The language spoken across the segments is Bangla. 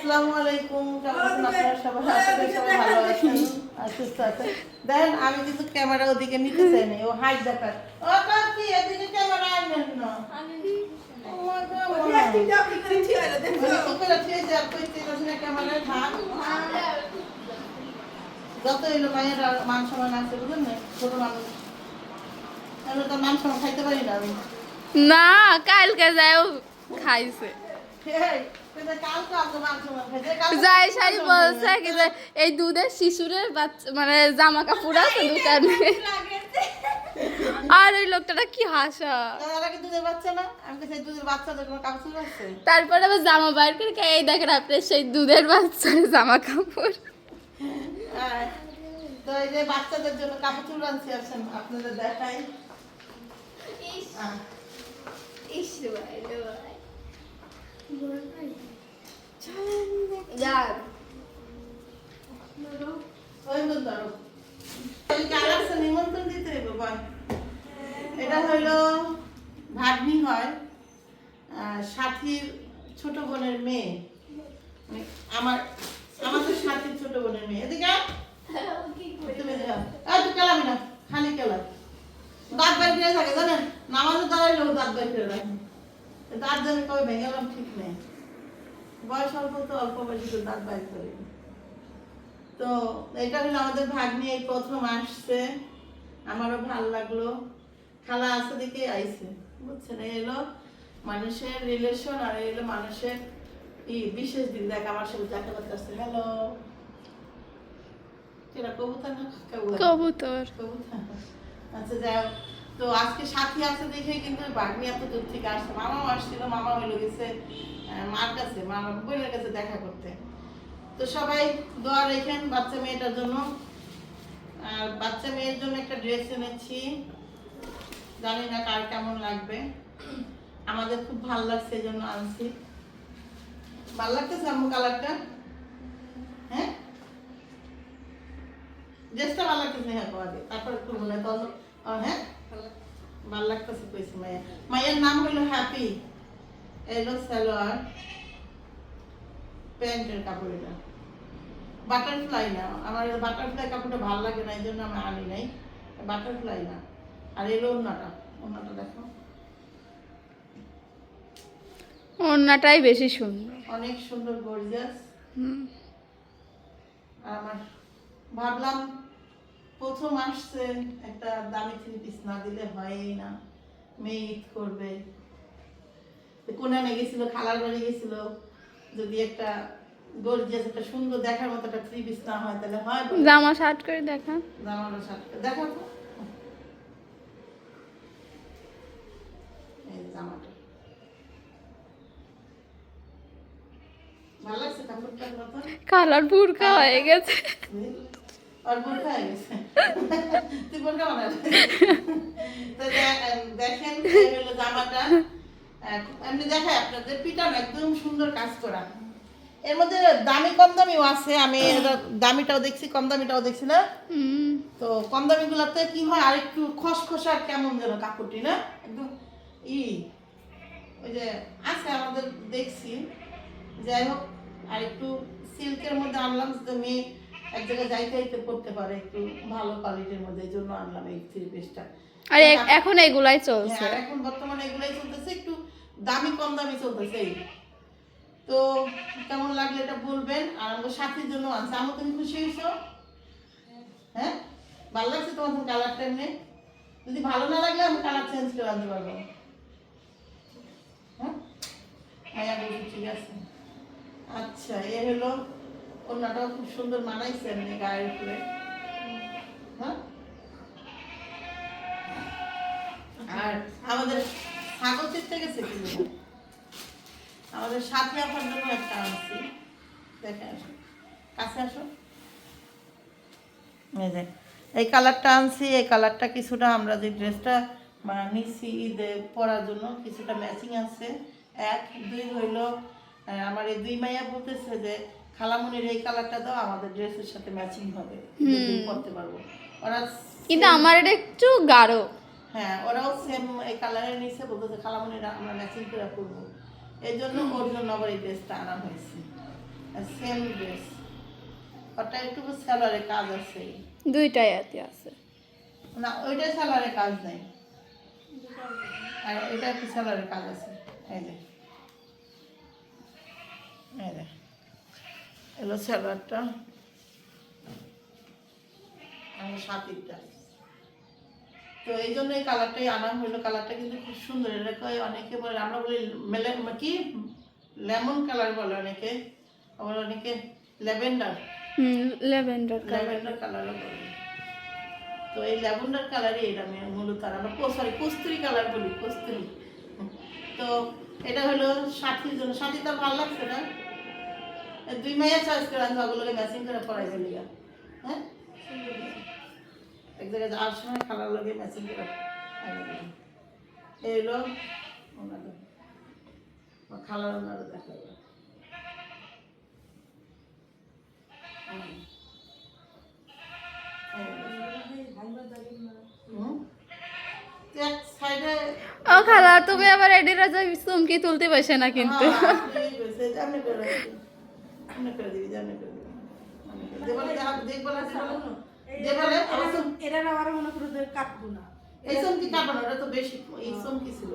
আসসালামু আলাইকুম, কেমন আছেন আপনারা সবাই? আশা করি সবাই ভালো আছেন আর সুস্থ আছেন। দেখেন আমি কিন্তু ক্যামেরা ওদিকে নিতে চাই না, ও হাইট দেখায়। ও কাকি এদিকে ক্যামেরা আনেন না। ও মা গো মা। কি করে ঠিক আছে কইতে না ক্যামেরা থাক। যত এলো মায়ের মান সম্মান আছে বুঝলেন না, ছোট মানুষ আমি তো মান সম্মান খাইতে পারি না আমি। না কালকে যাও খাইছে যাই সাই বলছে কি যে এই দুধের শিশুরের বাচ্চা মানে জামা কাপড় আছে দোকানে আর ওই লোকটা কি হাসা তারপরে আবার জামা বাইর করে এই দেখেন আপনি সেই দুধের বাচ্চার জামা কাপড় তো এই যে বাচ্চাদের জন্য কাপড় চুল আনছি, আসেন আপনাদের দেখাই। নিমন্ত্রণ দিতে হবে বাবা। এটা হইলো ভাগ্নি হয়, সাথীর ছোট বোনের মেয়ে, আমাদের সাথীর ছোট বোনের মেয়ে। এদিকে কেলামি না, খালি কেলা দাঁত বাইর করে থাকে জানেন, নামাজে দাঁড়াইলেও দাঁত বাইর করে রাখে। দাঁত যেন কবে ভেঙে গেলাম ঠিক নেই, বয়স অল্প তো অল্প বয়সে তো দাঁত বাইর করে। তো এটা হলো আমাদের ভাগ্নি, এই প্রথম আসছে, আমারও ভালো লাগলো। খালা আছে দিকে আইছে বুঝছেন, এলো মানুষের রিলেশন আর এলো মানুষের বিশেষ দিন। দেখ আমার সাথে দেখা করতে আসছে। হ্যালো কবুতর না কবুতর কবুতর। আচ্ছা যাই হোক, তো আজকে সাথী আছে দেখে কিন্তু ভাগ্নি এত দূর থেকে আসছে। মামাও আসছিল, মামা হইলো গেছে মার কাছে, মামার বোনের কাছে দেখা করতে। তো সবাই দোয়া রেখেন বাচ্চা মেয়েটার জন্য। আর বাচ্চা মেয়ের জন্য একটা ড্রেস এনেছি, জানি না কার কেমন লাগবে, আমাদের খুব ভালো লাগছে এই জন্য আনছি। ভালো লাগতেছে আম্মু কালারটা? হ্যাঁ ড্রেসটা ভালো লাগতেছে, হ্যাঁ আগে তারপরে খুলবো না তো। হ্যাঁ ভালো লাগতেছে কইছে মায়ের। মায়ের নাম হলো হ্যাপি, এলো সালোয়ার, প্যান্টের কাপড়। এটা বাটারফ্লাই না, আমার বাটারফ্লাই কাপড়টা ভালো লাগে না, এই জন্য আমি আনি নাই। বাটারফ্লাই না। আর এলো ওড়নাটা, ওড়নাটা দেখো ওড়নাটাই বেশি সুন্দর, অনেক সুন্দর গর্জিয়াস। আমার ভাবলাম প্রথম আসছে একটা দামি থ্রি পিস না দিলে হয়ই না, মেয়ে ঈদ করবে, কোনানে গেছিল, খালার বাড়ি গেছিল, যদি একটা গর্জিয়াস একটা সুন্দর দেখার মতো একটা থ্রি পিস না হয় তাহলে হয়? জামা শার্ট করে দেখা, জামাটা শার্ট দেখো তো, এই জামাটা ভালো লাগছে কাপড়টার মতো, কালার বুরকা হয়ে গেছে। আর বোরকা হয়ে গেছে, তুই বোরকা বানাবি। তো দেখেন এই হলো জামাটা, এমনি দেখায় আপনাদের পিটান একদম সুন্দর কাজ করা। এর মধ্যে দামি কম দামিও আছে, আমি দামিটাও দেখছি কম দামিটাও দেখছি না। তো কম দামি গুলাতে কি হয় আর একটু খসখসা কেমন যেন কাপড়টি না, একদম ওই যে আছে আমাদের দেখছি। যাই হোক, আর একটু সিল্কের মধ্যে আনলাম যে মেয়ে এক জায়গায় যাইতে যাইতে পড়তে পারে, একটু ভালো কোয়ালিটির মধ্যে, এই জন্য আনলাম এই থ্রি পিসটা। আর এখন এগুলাই চলছে, হ্যাঁ এখন বর্তমানে এগুলাই চলতেছে, একটু দামি কম দামি চলতেছে। তো কেমন লাগলে এটা বলবেন। আর আমাদের সাথীর জন্য আনছে। আমি তুমি খুশি হয়েছো? হ্যাঁ ভালো লাগছে তোমার কালারটা? এমনি যদি ভালো না লাগলে আমি কালার চেঞ্জ করে আনতে পারবো। হ্যাঁ ঠিক আছে। আচ্ছা এ হলো ওড়নাটাও খুব সুন্দর মানাইছে এমনি গায়ের উপরে। হ্যাঁ আর আমাদের ছাগল চিপতে গেছে কিন্তু আমাদের সাথী আপার জন্য একটা আনছি, দেখে আসো, কাছে আসো। এই যে এই কালারটা আনছি, এই কালারটা কিছুটা আমরা যে ড্রেসটা নিচ্ছি ঈদে পরার জন্য কিছুটা ম্যাচিং আছে। এক দুই হইল আমার এই দুই মাইয়া বলতেছে যে খালামুনির এই কালারটা দাও, আমাদের ড্রেসের সাথে ম্যাচিং হবে, পরতে পারবো। ওরা কিন্তু আমার এটা একটু গাঢ়। হ্যাঁ ওরাও সেম এই কালারের নিচে বলতেছে খালামুনিরা আমরা ম্যাচিং করে করবো, এই জন্য ওর জন্য আবার এই ড্রেসটা আনা হয়েছে। সেম ড্রেস, ওটা একটু সেলারে কাজ আছে, দুইটাই এতে আছে। না ওইটা সেলারে কাজ নাই, আর এটা একটু সেলারে কাজ আছে। এই যে এই যে এলো সেলারটা আর সাতিরটা। তো এই জন্য এই কালারটাই আনা হলো। কালারটা কিন্তু খুব সুন্দর। এটাকে অনেকে বলে, আমরা বলি কি লেমন কালার বলে অনেকে, আবার অনেকে ল্যাভেন্ডার, ল্যাভেন্ডার কালার। ল্যাভেন্ডার কালারও বলে। তো এই ল্যাভেন্ডার কালারই এটা মূলত, আর আমরা কস্তুরি কালার বলি, কস্তুরি। তো এটা হলো সাথীর জন্য। সাথী তার ভালো লাগছে না, দুই মাইয়া চয়েস করে আমি ওগুলোকে ম্যাচিং করে পরাই ফেলি। হ্যাঁ, এক জায়গায় যাওয়ার সময় খালার লগে ম্যাচিং করে এই হলো ওনাদের খালার, ওনারা দেখাবে। এক সাইডে ও খালা, তুমি আবার এডির রাজা চুমকি তুলতে বসে না কিন্তু। এই চমকি কাটবো না, ওটা তো বেশি, এই চমকি ছিল,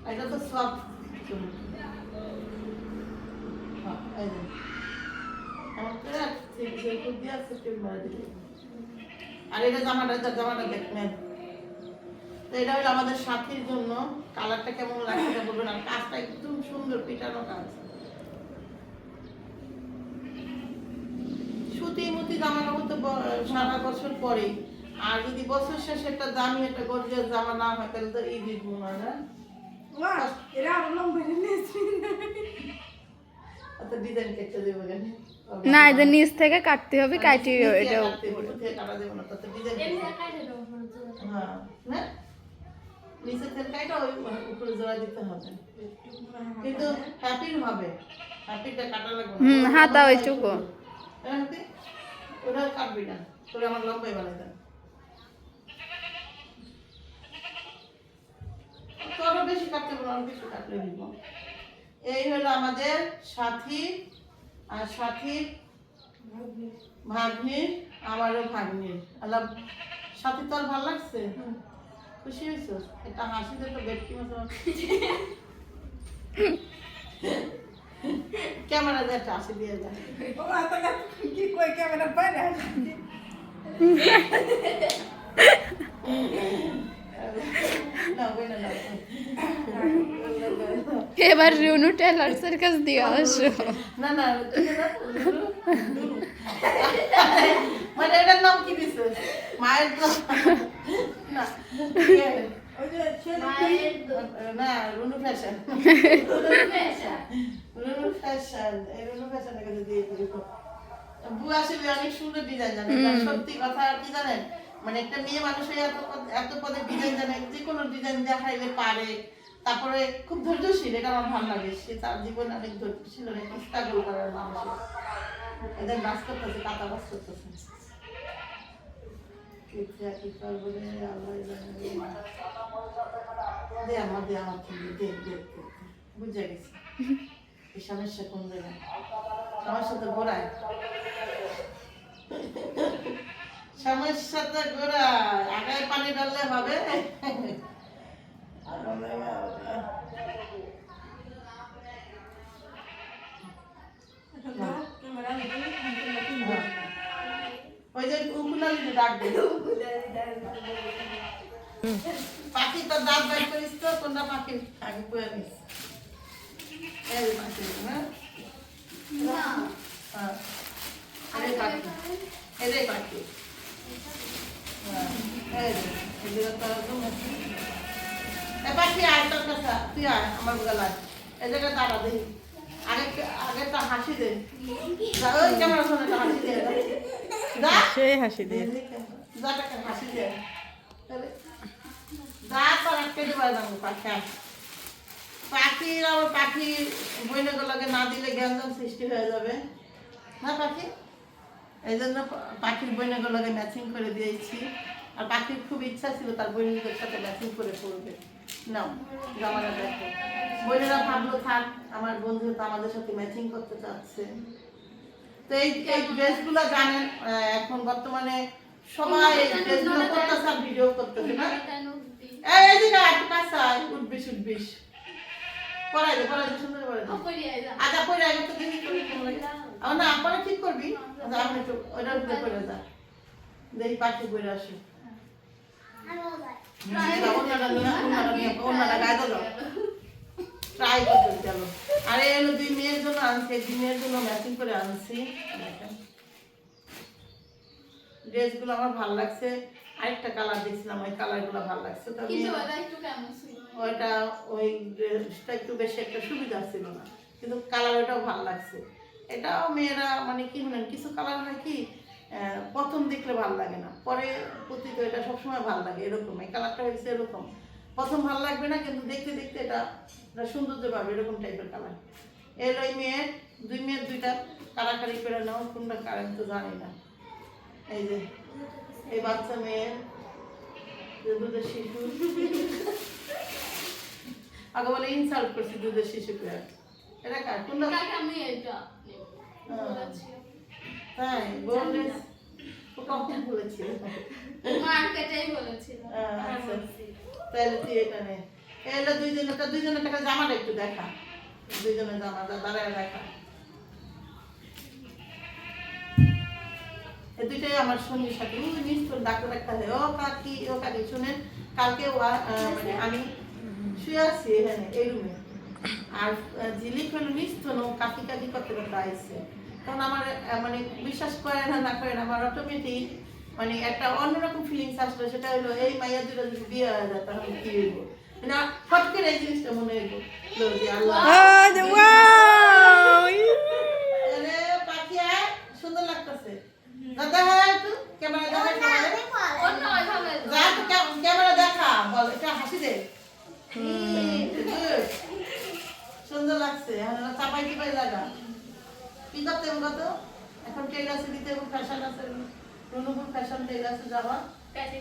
এটা তো সব চমকি। আর এটা জামাটা দেখবেন। তো এটা হলো আমাদের সাথীর জন্য। কালারটা কেমন লাগছে বলবেন, আর কাজটা একদম সুন্দর, পিটানো কাজ। সুতি মুতি জামা কাপড় তো সারা বছর পরে, আর যদি বছর শেষে একটা দামি একটা গর্জিয়াস জামা না হয় তাহলে তো ইজি মনে হয়। অত ডিজাইন কেটে দেবো কেন? না, এটা নিচ থেকে কাটতে হবে, কাটি এটা কাটা দেবো না, তত ডিজাইন। হ্যাঁ, না নিচে থেকে কাটা ওই উপরে জোড়া দিতে হবে, কিন্তু হ্যাপির হবে, হ্যাপিটা কাটা লাগবে না। হাতা ওইটুকু ওটা কাটবি না, তোরে আমার লম্বাই বানাই দেন। তোরও বেশি কাটতে বলো, আমি বেশি কাটলে দিব। এই হলো আমাদের সাথী, আর সাথীর ভাগ্নির, আমারও ভাগ্নির। আল্লাহ, সাথী তোর ভালো লাগছে? খুশি হয়েছো? এটা হাসিতে তো বেটকি মতো। ক্যামেরা দিয়ে একটা হাসি দিয়ে যায়। কি কই ক্যামেরা পায় না? এবার রুনু টেলার্সের কাছে দিয়ে আসো। না না, মানে এটার নাম কি দিছে? মায়ের না, না রুনু ফ্যাশন, রুনু ফ্যাশন, এই রুনু ফ্যাশনের কাছে দিয়ে দিই। বুয়া আসলে অনেক সুন্দর ডিজাইন জানে। সত্যি কথা কি জানেন, মানে একটা মেয়ে মানুষের এত পদে ডিজাইন জানে, যে কোনো ডিজাইন দেখাইলে পারে। তারপরে খুব ধৈর্যশীল, এটা আমার ভালো লাগে। সে তার জীবনে অনেক ধৈর্যশীল, অনেক স্ট্রাগল করার মানুষের। এদের বাস করতেছে, কাটা বাস করতেছে। কি করবো রে আল্লাহ জানে। দে আমার বুঝে গেছি এই সমস্যা কোন জায়গায়। সমস্যা তো গোড়ায়, সমস্যা তো গোড়ায়। আগায় পানি ঢাললে হবে? ওই যে উকুলালি ডাক দে, পাখি তো দাঁত বাইর করিস তো, কোনটা পাখি আগে পুয়ে নিস। এই পাখি না, এই পাখি, এই পাখি, পাখি আয় তোর কাছে, তুই আয় আমার গলায়। এই জায়গায় দাঁড়া দে, আগে আগে তো হাসি দে, ওই ক্যামেরা ফোনে হাসি দে, সেই হাসি দিয়ে হাসি দে, যা তোর একটা দেবার যাবো। পাখি আয়, পাখির আবার পাখি বইনেগুলোকে না দিলে জ্ঞানজন সৃষ্টি হয়ে যাবে না পাখি। এই জন্য পাখির বইনেগুলোকে ম্যাচিং করে দিয়েছি। আর পাখির খুব ইচ্ছা ছিল তার বইনেদের সাথে ম্যাচিং করে পড়বে। নাও জামাটা দেখো, বইনেরা ভাবলো থাক আমার বন্ধু তো আমাদের সাথে ম্যাচিং করতে চাচ্ছে, তো এই ড্রেসগুলো জানেন এখন বর্তমানে সবাই এই ড্রেসগুলো করতেছে আর ভিডিও করতেছে না। এই যে একটু কাঁচা উঠবিস পরাই দে সুন্দর করে দে। আচ্ছা পরে আগে তো দেখি কেমন লাগে। না পরে ঠিক করবি। আচ্ছা আমি একটু ওইটার উপরে করে যা দেখি পাখি পরে আসি। অন্যটা গায়ে তো ট্রাই করতে চলো। আরে এলো 2 মেয়ের জন্য আনছি, 2 মেয়ের জন্য ম্যাচিং করে আনছি। ড্রেসগুলো আমার ভালো লাগছে। আরেকটা কালার দেখছিলাম, ওই কালারগুলো ভালো লাগছে। তবে ওইটা ওই ড্রেসটা একটু বেশি একটা সুবিধা ছিল না, কিন্তু কালার ওটাও ভালো লাগছে। এটাও মেয়েরা মানে কি বলেন, কিছু কালার হয় কি প্রথম দেখলে ভালো লাগে না, পরে প্রতিত এটা সবসময় ভালো লাগে। এরকম এই কালারটা হয়েছে এরকম, প্রথম ভালো লাগবে না, কিন্তু দেখতে দেখতে এটা সৌন্দর্য পাবে, এরকম টাইপের কালার। এর ওই মেয়ের 2 মেয়ের 2টা কারাকারি করে নাও, কোনটা কারেন তো জানি না। এই যে এই বাচ্চা মেয়ের দুধের শিশু, আগে বলে ইনসাল্ট করছি দুধের শিশুকে। এটা কার কোনটা? তাই বললে কখন বলেছিল? আচ্ছা তাহলে তুই এটা নে। এলো 2 টাকা জামাটা একটু দেখা, 2 জনের জামা দাঁড়ায় দেখা। এই দুইটাই আমার সঙ্গীর সাথে নিশ্চয় ডাক্তার একটা হয়। ও কাকি শুনেন, কালকে মানে আমি শুয়ে আছি এখানে এই রুমে, আর ঝিলিক হলো নিশ্চয় কাকি করতে করতে আসছে। তখন আমার মানে বিশ্বাস করে না করেন, আমার অটোমেটিক মানে একটা অন্যরকম ফিলিংস আসলো। সেটা হলো এই মাইয়া দুটো যদি বিয়ে হয়ে যায় তাহলে কি হইব, না ফট করে এই জিনিসটা মনে হইব যে আল্লাহ পাখি সুন্দর লাগতেছে। দাদা হ্যাঁ একটু ক্যামেরা দেখা, ক্যামেরা দেখা বল, এটা হাসি দে। সুন্দর লাগছে, চাপাই টিপাই লাগা কি করতে কত এখন টেল আছে দিতে এবং ফ্যাশন আছে, রুনুপুর ফ্যাশন টেল আছে যাওয়া কাটি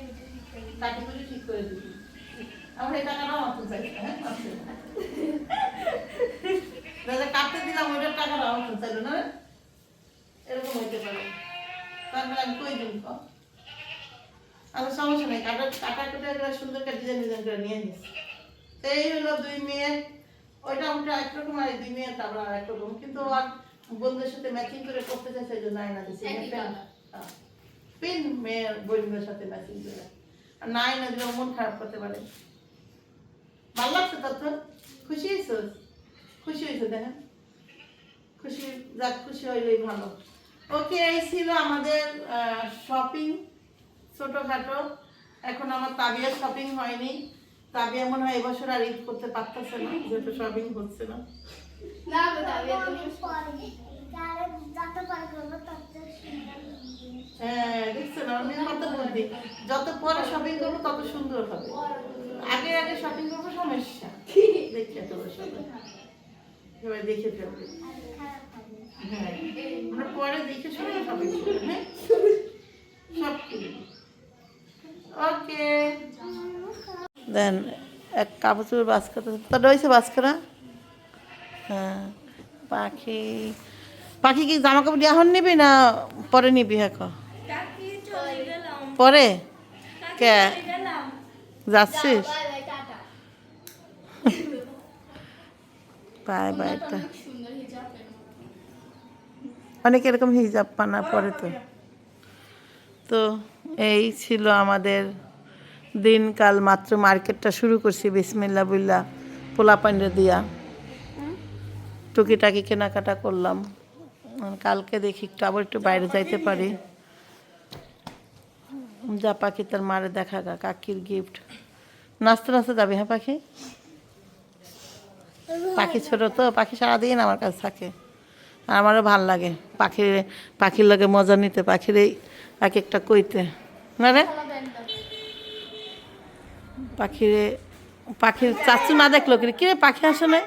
কুটি ঠিক করে দিবি। আমার এই টাকাটাও মতো চাই, হ্যাঁ দাদা কাটতে দিলাম ওইটার টাকাটাও মতো চাইলো না, এরকম হইতে পারে। তারপরে আমি কই দিন আমার সমস্যা নেই, কাটা কুটা সুন্দর করে ডিজাইন করে নিয়ে নিস। এই হলো 2 মেয়ের, ওইটা আমরা একরকম আর 2 মেয়ের তারপর আর একরকম, কিন্তু আর বন্ধুদের সাথে ম্যাচিং করে করতে চাইছে যে নাই না দিছি পিন মেয়ের বন্ধুদের সাথে ম্যাচিং করে, আর নাই না দিলে মন খারাপ করতে পারে। ভালো লাগছে তোর? তো খুশি হয়েছ? খুশি হয়েছে দেখেন, খুশি যাক, খুশি হইলেই ভালো। ওকে, এই ছিল আমাদের শপিং ছোটখাটো। এখন আমার তাবিয়ার শপিং হয়নি, তাবিয়া মনে হয় এবছর আর ঈদ করতে পারতেছে না, যেহেতু শপিং হচ্ছে না। হ্যাঁ দেখছো না, আমি কত বুদ্ধি, যত পরে শপিং করবো তত সুন্দর হবে। আগে আগে শপিং করবো সমস্যা, দেখে তো সবাই দেখে ফেলবে। হ্যাঁ আমরা পরে দেখে শুনে শপিং করবো। হ্যাঁ সব ওকে দেন এক কাপড় বাস্কা তোর রয়েছে বাস্কারা। হ্যাঁ পাখি পাখি কি জামা কাপড় এখন নিবি না পরে নিবি? এখন পরে কে যাচ্ছিস? Bye bye. অনেক এরকম হিজাব পানা পরে তো এই ছিল আমাদের দিনকাল। মাত্র মার্কেটটা শুরু করছি বিসমিল্লাহ বইল্লা পোলা পান্ডে দিয়া টুকিটাকি কেনাকাটা করলাম। কালকে দেখি আবার একটু বাইরে যাইতে পারি। যা পাখি তার মারে দেখা গা, কাকির গিফট। নাচতে নাচতে যাবে? হ্যাঁ পাখি, পাখি ছোট তো, পাখি সারাদিন আমার কাছে থাকে, আর আমারও ভাল লাগে পাখির লাগে মজা নিতে, পাখির এই এক একটা কইতে না রে। পাখির চাচু না দেখলো কি রে, পাখি আসে না।